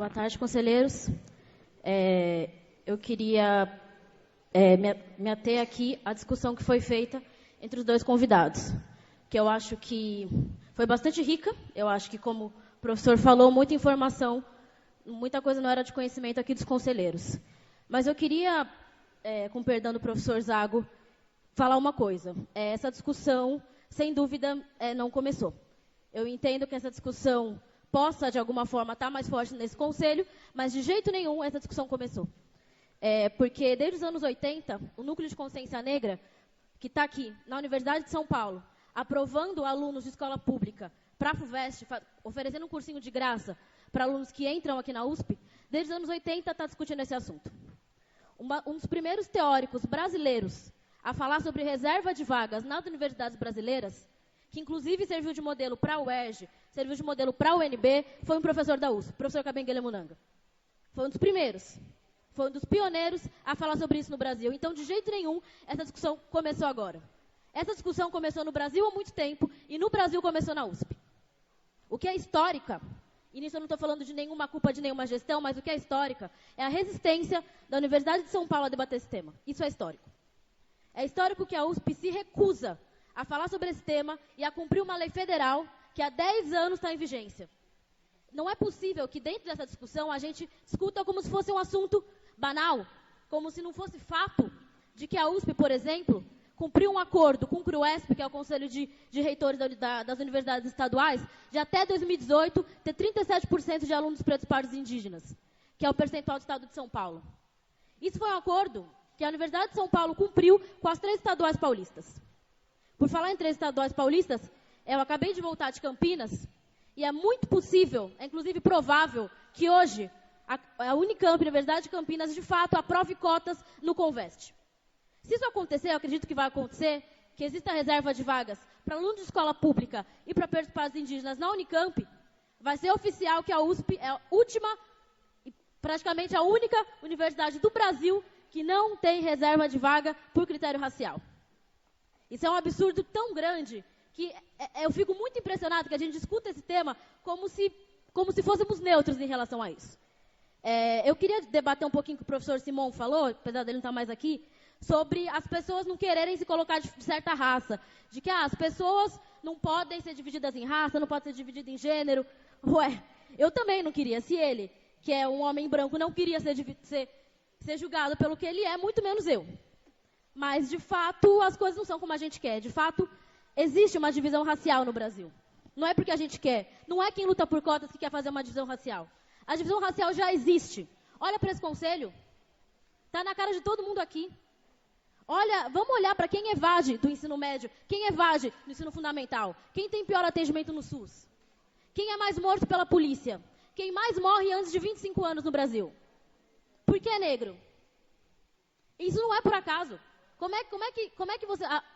Boa tarde, conselheiros. Eu queria me ater aqui à discussão que foi feita entre os dois convidados, que eu acho que foi bastante rica. Eu acho que, como o professor falou, muita informação, muita coisa não era de conhecimento aqui dos conselheiros. Mas eu queria, com perdão do professor Zago, falar uma coisa. Essa discussão, sem dúvida, não começou. Eu entendo que essa discussão possa, de alguma forma, estar mais forte nesse conselho, mas de jeito nenhum essa discussão começou. Porque desde os anos 80, o Núcleo de Consciência Negra, que está aqui na Universidade de São Paulo, aprovando alunos de escola pública para a FUVEST, oferecendo um cursinho de graça para alunos que entram aqui na USP, desde os anos 80 está discutindo esse assunto. Um dos primeiros teóricos brasileiros a falar sobre reserva de vagas nas universidades brasileiras, que inclusive serviu de modelo para a UERJ, serviu de modelo para a UNB, foi um professor da USP, o professor Kabengele Munanga. Foi um dos primeiros, foi um dos pioneiros a falar sobre isso no Brasil. Então, de jeito nenhum, essa discussão começou agora. Essa discussão começou no Brasil há muito tempo e no Brasil começou na USP. O que é histórica, e nisso eu não estou falando de nenhuma culpa de nenhuma gestão, mas o que é histórica é a resistência da Universidade de São Paulo a debater esse tema. Isso é histórico. É histórico que a USP se recusa a falar sobre esse tema e a cumprir uma lei federal que há 10 anos está em vigência. Não é possível que dentro dessa discussão a gente discuta como se fosse um assunto banal, como se não fosse fato de que a USP, por exemplo, cumpriu um acordo com o CRUESP, que é o Conselho de Reitores das Universidades Estaduais, de até 2018 ter 37% de alunos pretos, pardos e indígenas, que é o percentual do Estado de São Paulo. Isso foi um acordo que a Universidade de São Paulo cumpriu com as 3 estaduais paulistas. Por falar em 3 estaduais paulistas, eu acabei de voltar de Campinas, e é muito possível, é inclusive provável, que hoje a Unicamp, a Universidade de Campinas, de fato, aprove cotas no Conveste. Se isso acontecer, eu acredito que vai acontecer, que exista reserva de vagas para alunos de escola pública e para pardos indígenas na Unicamp, vai ser oficial que a USP é a última e praticamente a única universidade do Brasil que não tem reserva de vaga por critério racial. Isso é um absurdo tão grande que eu fico muito impressionado que a gente discuta esse tema como se fôssemos neutros em relação a isso. Eu queria debater um pouquinho com o professor Simon falou, apesar dele não estar mais aqui, sobre as pessoas não quererem se colocar de certa raça. De que as pessoas não podem ser divididas em raça, não podem ser divididas em gênero. Ué, eu também não queria. Se ele, que é um homem branco, não queria ser julgado pelo que ele é, muito menos eu. Mas, de fato, as coisas não são como a gente quer. De fato, existe uma divisão racial no Brasil. Não é porque a gente quer. Não é quem luta por cotas que quer fazer uma divisão racial. A divisão racial já existe. Olha para esse conselho. Está na cara de todo mundo aqui. Olha, vamos olhar para quem evade do ensino médio, quem evade do ensino fundamental, quem tem pior atendimento no SUS, quem é mais morto pela polícia, quem mais morre antes de 25 anos no Brasil. Por que é negro? Isso não é por acaso. Como é que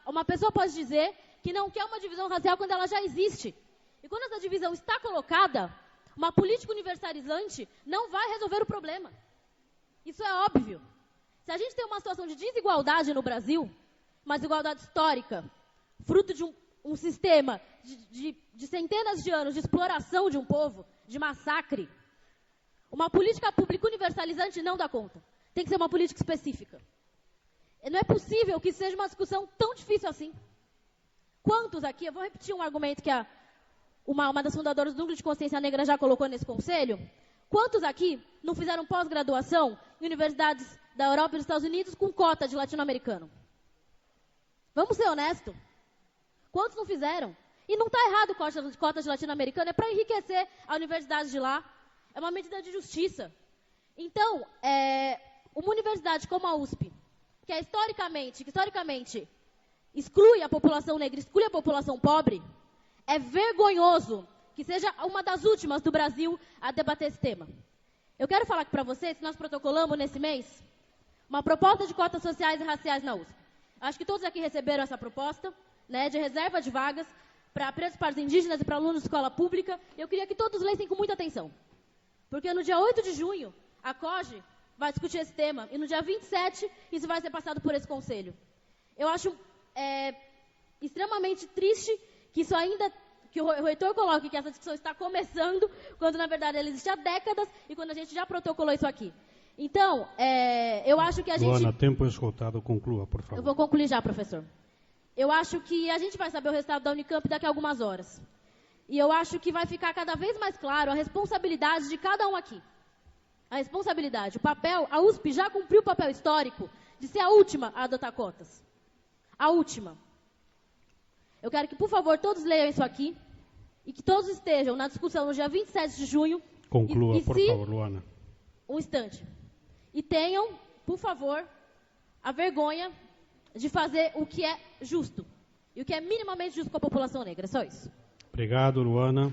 uma pessoa pode dizer que não quer uma divisão racial quando ela já existe? E quando essa divisão está colocada, uma política universalizante não vai resolver o problema. Isso é óbvio. Se a gente tem uma situação de desigualdade no Brasil, uma desigualdade histórica, fruto de um sistema de centenas de anos de exploração de um povo, de massacre, uma política pública universalizante não dá conta. Tem que ser uma política específica. Não é possível que seja uma discussão tão difícil assim. Quantos aqui, eu vou repetir um argumento que uma das fundadoras do Núcleo de Consciência Negra já colocou nesse conselho. Quantos aqui não fizeram pós-graduação em universidades da Europa e dos Estados Unidos com cota de latino-americano? Vamos ser honestos. Quantos não fizeram? E não está errado cota de latino-americano, é para enriquecer a universidade de lá. É uma medida de justiça. Então, uma universidade como a USP, que historicamente exclui a população negra, exclui a população pobre, é vergonhoso que seja uma das últimas do Brasil a debater esse tema. Eu quero falar aqui para vocês que nós protocolamos nesse mês uma proposta de cotas sociais e raciais na USP. Acho que todos aqui receberam essa proposta, né, de reserva de vagas para pretos, pardos indígenas e para alunos de escola pública. Eu queria que todos lessem com muita atenção. Porque no dia 8 de junho, a COGE vai discutir esse tema. E no dia 27, isso vai ser passado por esse conselho. Eu acho extremamente triste que Que o reitor coloque que essa discussão está começando, quando na verdade ela existe há décadas e quando a gente já protocolou isso aqui. Então, eu acho que a gente... Luana, tempo esgotado, conclua, por favor. Eu vou concluir já, professor. Eu acho que a gente vai saber o resultado da Unicamp daqui a algumas horas. E eu acho que vai ficar cada vez mais claro a responsabilidade de cada um aqui. A responsabilidade, o papel, a USP já cumpriu o papel histórico de ser a última a adotar cotas. A última. Eu quero que, por favor, todos leiam isso aqui e que todos estejam na discussão no dia 27 de junho. Conclua, por favor, Luana. Um instante. E tenham, por favor, a vergonha de fazer o que é justo. E o que é minimamente justo com a população negra. É só isso. Obrigado, Luana.